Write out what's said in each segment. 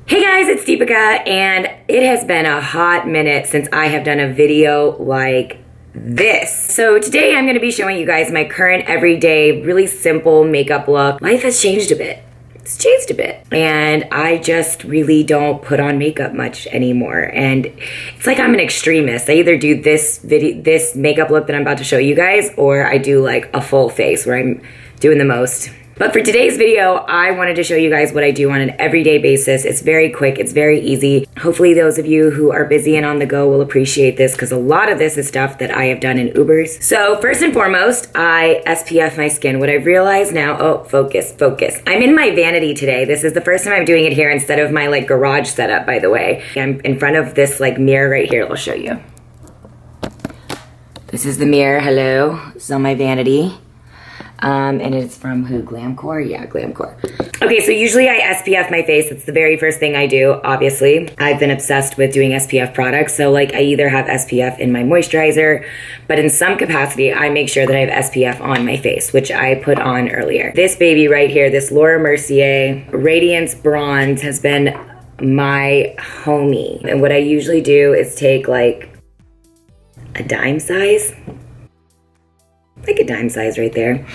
Hey guys, it's Deepica, and it has been a hot minute since I have done a video like this. So today I'm going to be showing you guys my current everyday, really simple makeup look. Life has changed a bit. It's changed a bit. And I just really don't put on makeup much anymore. And it's like I'm an extremist. I either do this makeup look that I'm about to show you guys, or I do like a full face where I'm doing the most. But for today's video, I wanted to show you guys what I do on an everyday basis. It's very quick, it's very easy. Hopefully those of you who are busy and on the go will appreciate this, because a lot of this is stuff that I have done in Ubers. So first and foremost, I SPF my skin. What I've realized now, oh, focus. I'm in my vanity today. This is the first time I'm doing it here instead of my like garage setup, by the way. I'm in front of this like mirror right here. I'll show you. This is the mirror, hello. This is on my vanity. And it's from who? Glamcore? Yeah, Glamcore. Okay, so usually I SPF my face. It's the very first thing I do, obviously. I've been obsessed with doing SPF products. So like I either have SPF in my moisturizer, but in some capacity, I make sure that I have SPF on my face, which I put on earlier. This baby right here, this Laura Mercier Radiance Bronze has been my homie. And what I usually do is take like a dime size, like a dime size right there.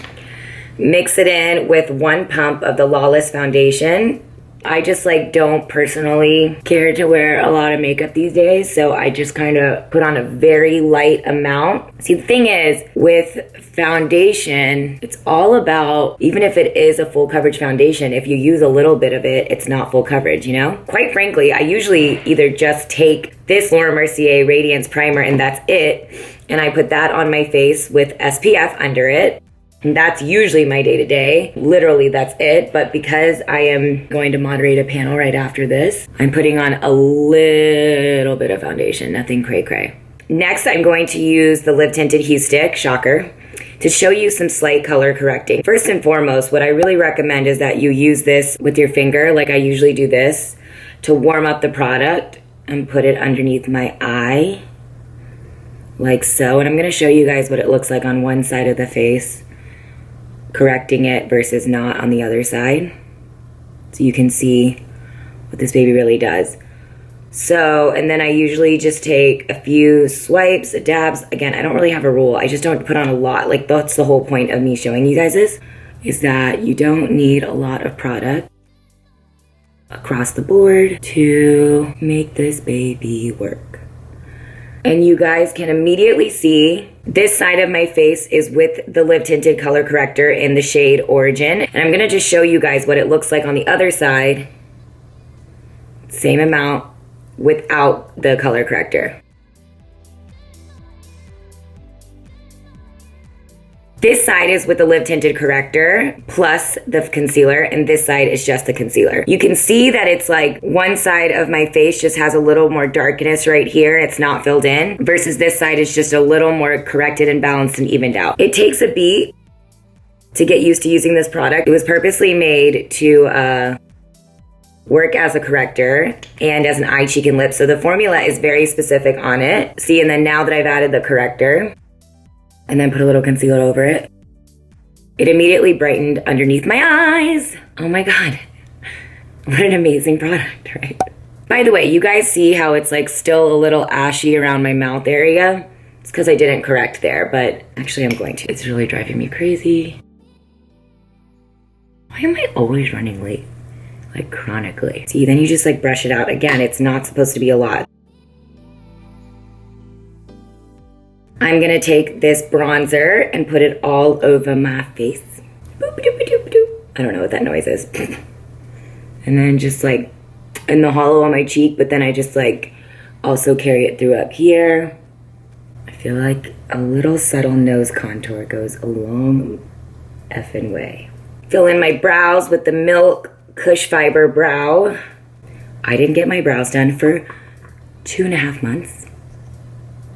Mix it in with 1 pump of the Lawless foundation. I just like don't personally care to wear a lot of makeup these days, so I just kind of put on a very light amount. See, the thing is, with foundation, it's all about, even if it is a full coverage foundation, if you use a little bit of it, it's not full coverage, you know? Quite frankly, I usually either just take this Laura Mercier Radiance Primer and that's it, and I put that on my face with SPF under it. And that's usually my day-to-day. Literally, that's it. But because I am going to moderate a panel right after this, I'm putting on a little bit of foundation, nothing cray-cray. Next, I'm going to use the Lip Tinted Huestick, shocker, to show you some slight color correcting. First and foremost, what I really recommend is that you use this with your finger, like I usually do this, to warm up the product and put it underneath my eye, like so. And I'm gonna show you guys what it looks like on one side of the face, correcting it versus not on the other side, so you can see what this baby really does. So, and then I usually just take a few swipes, dabs. Again, I don't really have a rule. I just don't put on a lot. Like, that's the whole point of me showing you guys this, is that you don't need a lot of product across the board to make this baby work. And you guys can immediately see this side of my face is with the Lip Tinted Color Corrector in the shade Origin. And I'm gonna just show you guys what it looks like on the other side. Same amount without the color corrector. This side is with the Lip Tinted Corrector plus the concealer, and this side is just the concealer. You can see that it's like one side of my face just has a little more darkness right here. It's not filled in, versus this side is just a little more corrected and balanced and evened out. It takes a beat to get used to using this product. It was purposely made to work as a corrector and as an eye, cheek, and lip. So the formula is very specific on it. See, and then now that I've added the corrector, and then put a little concealer over it, it immediately brightened underneath my eyes. Oh my God, what an amazing product, right? By the way, you guys see how it's like still a little ashy around my mouth area? It's because I didn't correct there, but actually I'm going to. It's really driving me crazy. Why am I always running late? Like chronically. See, then you just like brush it out. Again, it's not supposed to be a lot. I'm gonna take this bronzer and put it all over my face. Boop, doop, doop, doop. I don't know what that noise is. And then just like in the hollow on my cheek, but then I just like also carry it through up here. I feel like a little subtle nose contour goes a long effing way. Fill in my brows with the Milk Kush Fiber Brow. I didn't get my brows done for 2.5 months.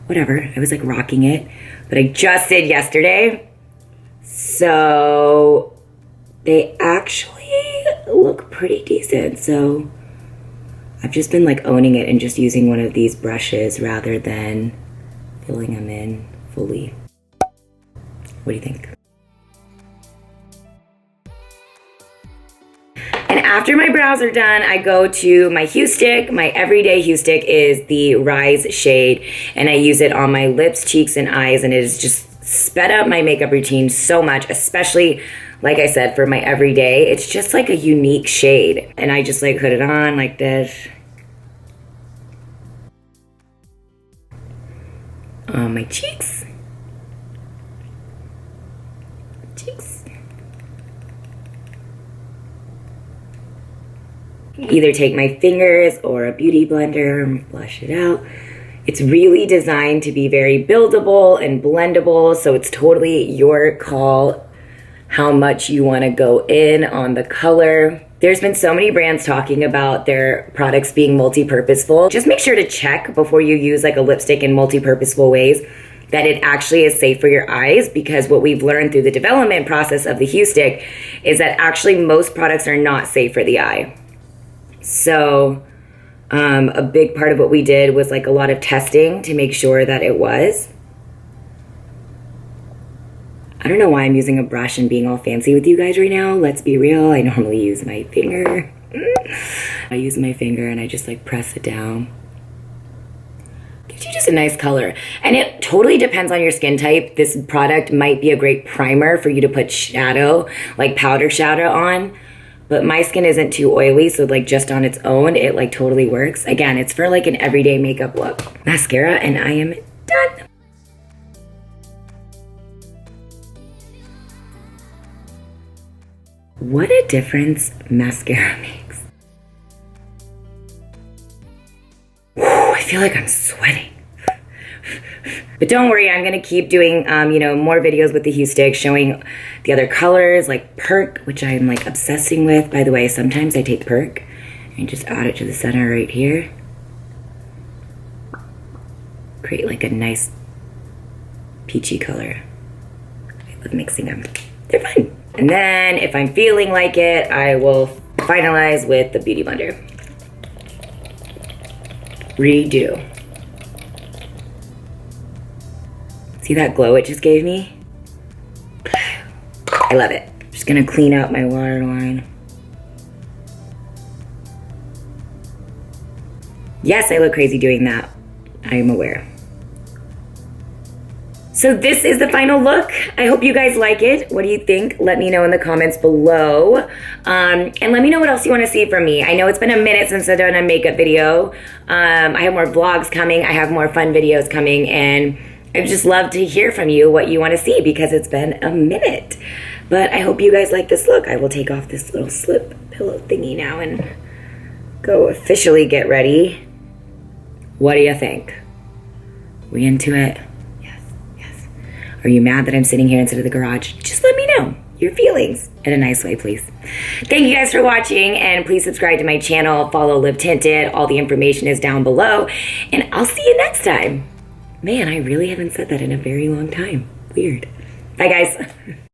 Whatever, I was like rocking it, but I just did yesterday. So they actually look pretty decent. So I've just been like owning it and just using one of these brushes rather than filling them in fully. What do you think? And after my brows are done, I go to my Huestick. My everyday Huestick is the Rise shade, and I use it on my lips, cheeks, and eyes, and it has just sped up my makeup routine so much, especially, like I said, for my everyday. It's just like a unique shade, and I just like put it on like this. On my cheeks. Either take my fingers or a beauty blender and blush it out. It's really designed to be very buildable and blendable, so it's totally your call how much you want to go in on the color. There's been so many brands talking about their products being multi-purposeful. Just make sure to check before you use like a lipstick in multi-purposeful ways that it actually is safe for your eyes, because what we've learned through the development process of the Huestick is that actually most products are not safe for the eye. So a big part of what we did was like a lot of testing to make sure that it was. I don't know why I'm using a brush and being all fancy with you guys right now. Let's be real. I normally use my finger. I use my finger and I just like press it down. Gives you just a nice color. And it totally depends on your skin type. This product might be a great primer for you to put shadow, like powder shadow on. But my skin isn't too oily, so like just on its own, it like totally works. Again, it's for like an everyday makeup look. Mascara, and I am done. What a difference mascara makes. Whew, I feel like I'm sweating. But don't worry, I'm gonna keep doing, you know, more videos with the Huestick, showing the other colors, like Perk, which I'm like obsessing with. By the way, sometimes I take Perk and just add it to the center right here. Create like a nice peachy color. I love mixing them. They're fun. And then if I'm feeling like it, I will finalize with the Beauty Blender. Redo. See that glow it just gave me? I love it. Just gonna clean out my waterline. Yes, I look crazy doing that. I am aware. So this is the final look. I hope you guys like it. What do you think? Let me know in the comments below. And let me know what else you want to see from me. I know it's been a minute since I've done a makeup video. I have more vlogs coming. I have more fun videos coming, and I'd just love to hear from you what you want to see, because it's been a minute. But I hope you guys like this look. I will take off this little slip pillow thingy now and go officially get ready. What do you think? We into it? Yes, yes. Are you mad that I'm sitting here instead of the garage? Just let me know your feelings in a nice way, please. Thank you guys for watching, and please subscribe to my channel. Follow Live Tinted. All the information is down below, and I'll see you next time. Man, I really haven't said that in a very long time. Weird. Bye, guys.